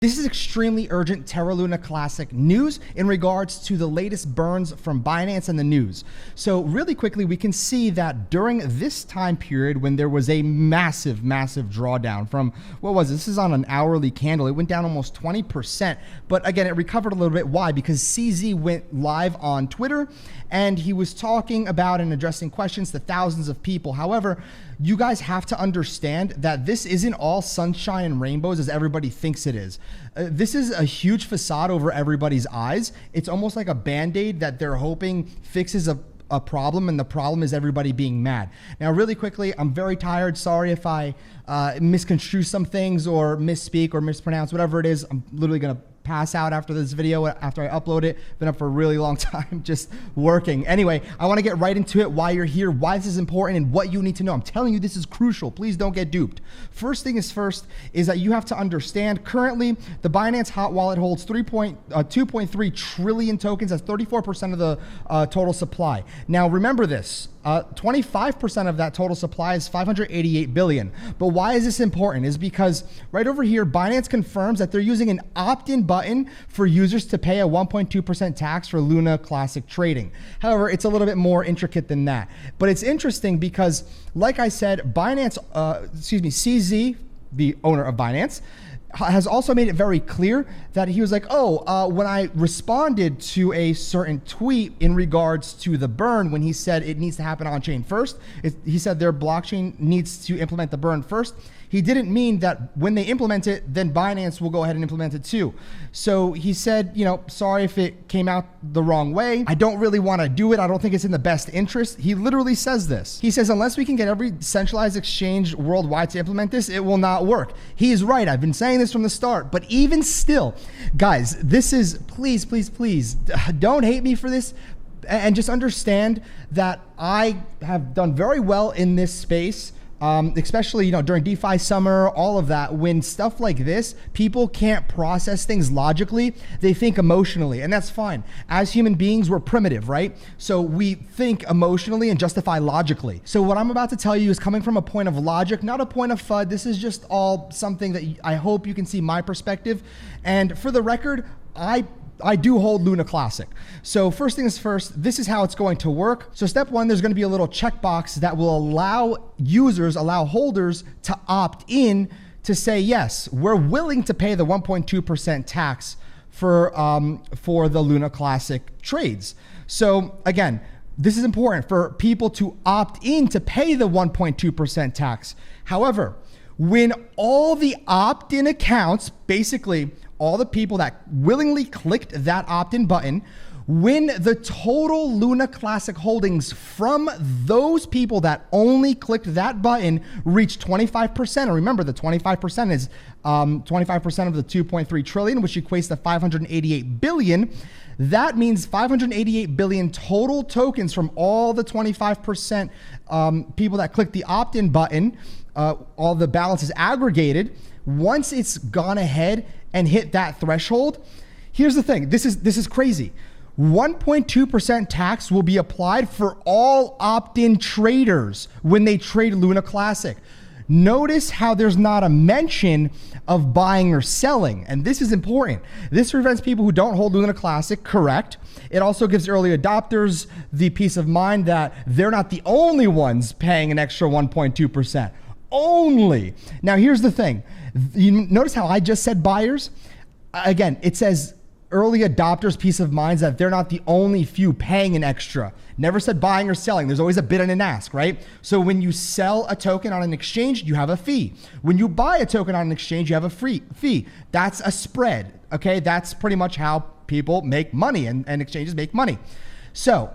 This is extremely urgent Terra Luna Classic news in regards to the latest burns from Binance and the news. So really quickly, we can see that during this time period when there was a massive drawdown from, what was this is on an hourly candle. It went down almost 20%. But again, it recovered a little bit. Why? Because CZ went live on Twitter and he was talking about and addressing questions to thousands of people. However, you guys have to understand that this isn't all sunshine and rainbows as everybody thinks it is. This is a huge facade over everybody's eyes. It's almost like a band-aid that they're hoping fixes a problem, and the problem is everybody being mad. Now, really quickly, I'm very tired. Sorry if I misconstrue some things or misspeak or mispronounce, whatever it is. I'm literally gonna pass out after this video, after I upload it. Been up for a really long time just working. Anyway, I want to get right into it, why you're here, why this is important, and what you need to know. I'm telling you, this is crucial. Please don't get duped. First thing is first is that you have to understand currently the Binance hot wallet holds 2.3 trillion tokens. That's 34% of the total supply. Now remember this, 25% of that total supply is 588 billion. But why is this important? Is because right over here, Binance confirms that they're using an opt-in button for users to pay a 1.2% tax for Luna Classic trading. However, it's a little bit more intricate than that. But it's interesting because, like I said, CZ, the owner of Binance, has also made it very clear that he was like, when I responded to a certain tweet in regards to the burn, when he said it needs to happen on chain first, he said their blockchain needs to implement the burn first. He didn't mean that when they implement it, then Binance will go ahead and implement it too. So he said, sorry if it came out the wrong way. I don't really want to do it. I don't think it's in the best interest. He literally says this. He says, unless we can get every centralized exchange worldwide to implement this, it will not work. He is right. I've been saying this from the start, but even still, guys, this is, please, don't hate me for this. And just understand that I have done very well in this space. Especially, during DeFi summer, all of that, when stuff like this, people can't process things logically, they think emotionally, and that's fine. As human beings, we're primitive, right? So we think emotionally and justify logically. So what I'm about to tell you is coming from a point of logic, not a point of FUD. This is just all something that I hope you can see my perspective. And for the record, I do hold Luna Classic. So first things first, this is how it's going to work. So step one, there's going to be a little checkbox that will allow holders to opt in to say, yes, we're willing to pay the 1.2% tax for the Luna Classic trades. So again, this is important for people to opt in to pay the 1.2% tax. However, when all the opt-in accounts, basically all the people that willingly clicked that opt-in button, when the total Luna Classic holdings from those people that only clicked that button reach 25%, and remember the 25% is 25% of the 2.3 trillion, which equates to 588 billion. That means 588 billion total tokens from all the 25% people that clicked the opt-in button, all the balance is aggregated. Once it's gone ahead and hit that threshold, here's the thing. This is crazy. 1.2% tax will be applied for all opt-in traders when they trade Luna Classic. Notice how there's not a mention of buying or selling, and this is important. This prevents people who don't hold Luna Classic, correct? It also gives early adopters the peace of mind that they're not the only ones paying an extra 1.2%. Only. Now, here's the thing. You notice how I just said buyers? Again, it says early adopters' peace of mind that they're not the only few paying an extra. Never said buying or selling. There's always a bid and an ask, right? So when you sell a token on an exchange, you have a fee. When you buy a token on an exchange, you have a free fee. That's a spread, okay? That's pretty much how people make money and exchanges make money. So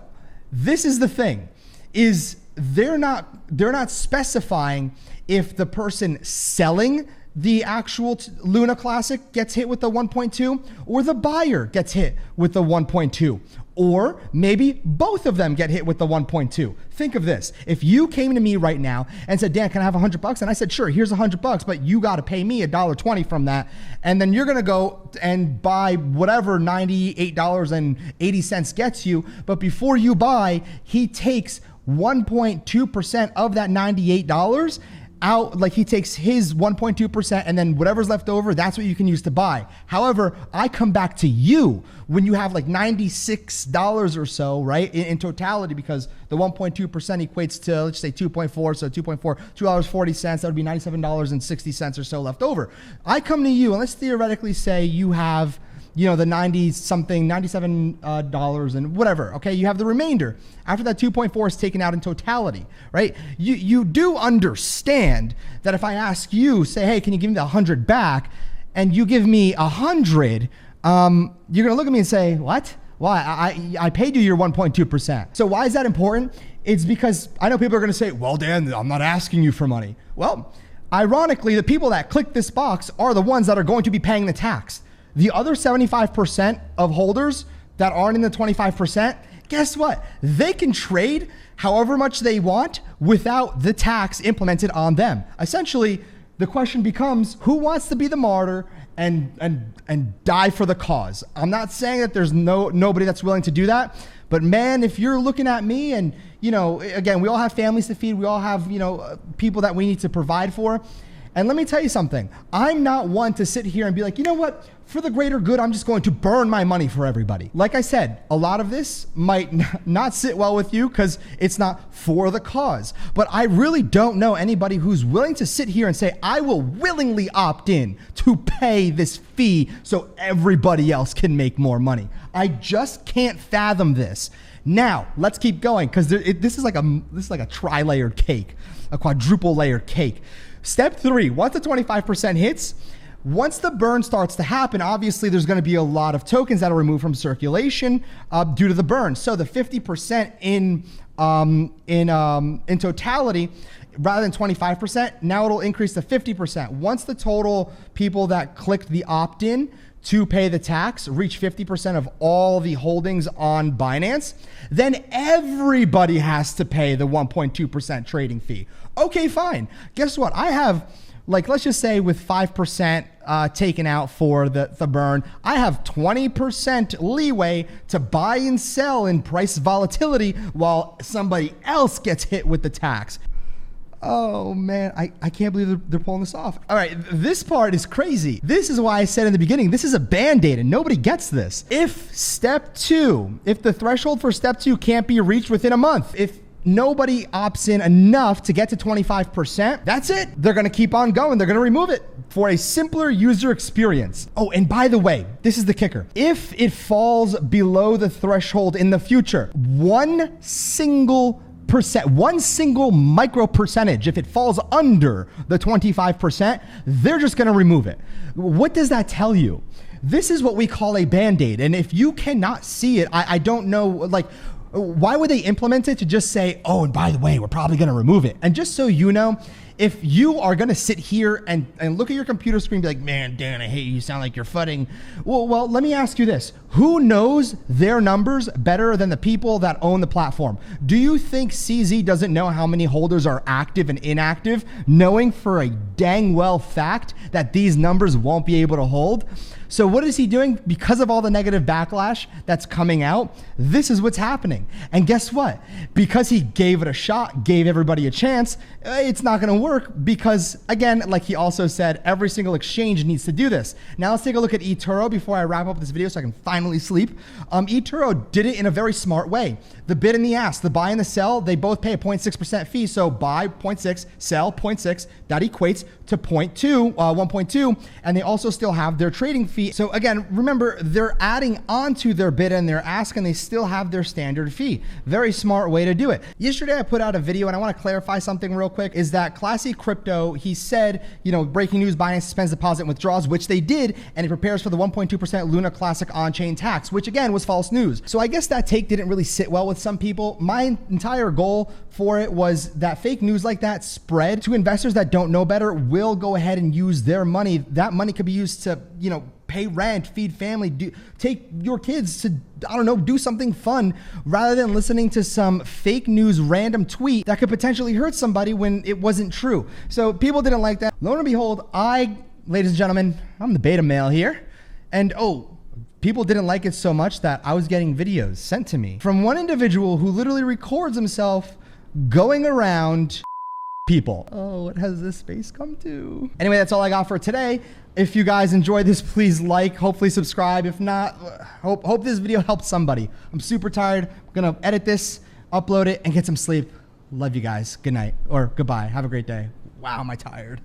this is the thing, is they're not specifying if the person selling the actual Luna Classic gets hit with the 1.2 or the buyer gets hit with the 1.2, or maybe both of them get hit with the 1.2. Think of this. If you came to me right now and said, Dan, can I have $100? And I said, sure, here's $100, but you got to pay me $1.20 from that. And then you're going to go and buy whatever $98.80 gets you. But before you buy, he takes 1.2% of that $98 out, like he takes his 1.2% and then whatever's left over, that's what you can use to buy. However, I come back to you when you have like $96 or so, right, in totality, because the 1.2% equates to, let's say 2.4, so $2.40, that would be $97.60 or so left over. I come to you and let's theoretically say you have, you know, the $97 and whatever, okay? You have the remainder. After that 2.4 is taken out in totality, right? You do understand that if I ask you, say, hey, can you give me the 100 back? And you give me 100, you're gonna look at me and say, what? Why? I paid you your 1.2%. So why is that important? It's because I know people are gonna say, well, Dan, I'm not asking you for money. Well, ironically, the people that click this box are the ones that are going to be paying the tax. The other 75% of holders that aren't in the 25%, guess what? They can trade however much they want without the tax implemented on them. Essentially, the question becomes, who wants to be the martyr and die for the cause? I'm not saying that there's nobody that's willing to do that, but man, if you're looking at me and, you know, again, we all have families to feed, we all have, you know, people that we need to provide for. And let me tell you something, I'm not one to sit here and be like, you know what, for the greater good, I'm just going to burn my money for everybody. Like I said, a lot of this might not sit well with you because it's not for the cause. But I really don't know anybody who's willing to sit here and say, I will willingly opt in to pay this fee so everybody else can make more money. I just can't fathom this. Now, let's keep going because this is like a tri-layered cake, a quadruple layered cake. Step 3, once the 25% hits, once the burn starts to happen, obviously there's going to be a lot of tokens that are removed from circulation due to the burn. So the 50% in totality, rather than 25%, now it'll increase to 50%. Once the total people that clicked the opt-in to pay the tax reach 50% of all the holdings on Binance, then everybody has to pay the 1.2% trading fee. Okay, fine. Guess what? I have, like, let's just say with 5% taken out for the burn, I have 20% leeway to buy and sell in price volatility while somebody else gets hit with the tax. Oh man, I can't believe they're pulling this off. All right, this part is crazy. This is why I said in the beginning, this is a band-aid and nobody gets this. If the threshold for step 2 can't be reached within a month, if nobody opts in enough to get to 25%, that's it. They're gonna keep on going. They're gonna remove it for a simpler user experience. Oh, and by the way, this is the kicker. If it falls below the threshold in the future, one single micro percentage, if it falls under the 25%, they're just gonna remove it. What does that tell you? This is what we call a band-aid. And if you cannot see it, I don't know, like, why would they implement it to just say, oh, and by the way, we're probably gonna remove it? And just so you know, if you are gonna sit here and look at your computer screen and be like, man, Dan, I hate you, you sound like you're fudding. Well, let me ask you this. Who knows their numbers better than the people that own the platform? Do you think CZ doesn't know how many holders are active and inactive, knowing for a dang well fact that these numbers won't be able to hold? So what is he doing? Because of all the negative backlash that's coming out, this is what's happening. And guess what? Because he gave it a shot, gave everybody a chance, it's not gonna work because, again, like he also said, every single exchange needs to do this. Now let's take a look at eToro before I wrap up this video so I can finally sleep. eToro did it in a very smart way. The bid and the ask, the buy and the sell, they both pay a 0.6% fee. So buy 0.6, sell 0.6, that equates to 1.2, and they also still have their trading fee. So again, remember, they're adding onto their bid and their ask, and they still have their standard fee. Very smart way to do it. Yesterday, I put out a video, and I want to clarify something real quick, is that Classy Crypto, he said, you know, breaking news, Binance suspends deposit and withdrawals, which they did, and it prepares for the 1.2% Luna Classic on-chain tax, which again was false news. So I guess that take didn't really sit well with some people. My entire goal for it was that fake news like that spread to investors that don't know better will go ahead and use their money. That money could be used to, you know, pay rent, feed family, take your kids to, I don't know, do something fun rather than listening to some fake news random tweet that could potentially hurt somebody when it wasn't true. So people didn't like that. Lo and behold, ladies and gentlemen, I'm the beta male here. And people didn't like it so much that I was getting videos sent to me from one individual who literally records himself going around people. Oh, what has this space come to? Anyway, that's all I got for today. If you guys enjoyed this, please like, hopefully subscribe. If not, hope this video helped somebody. I'm super tired. I'm gonna edit this, upload it, and get some sleep. Love you guys. Good night or goodbye. Have a great day. Wow, am I tired.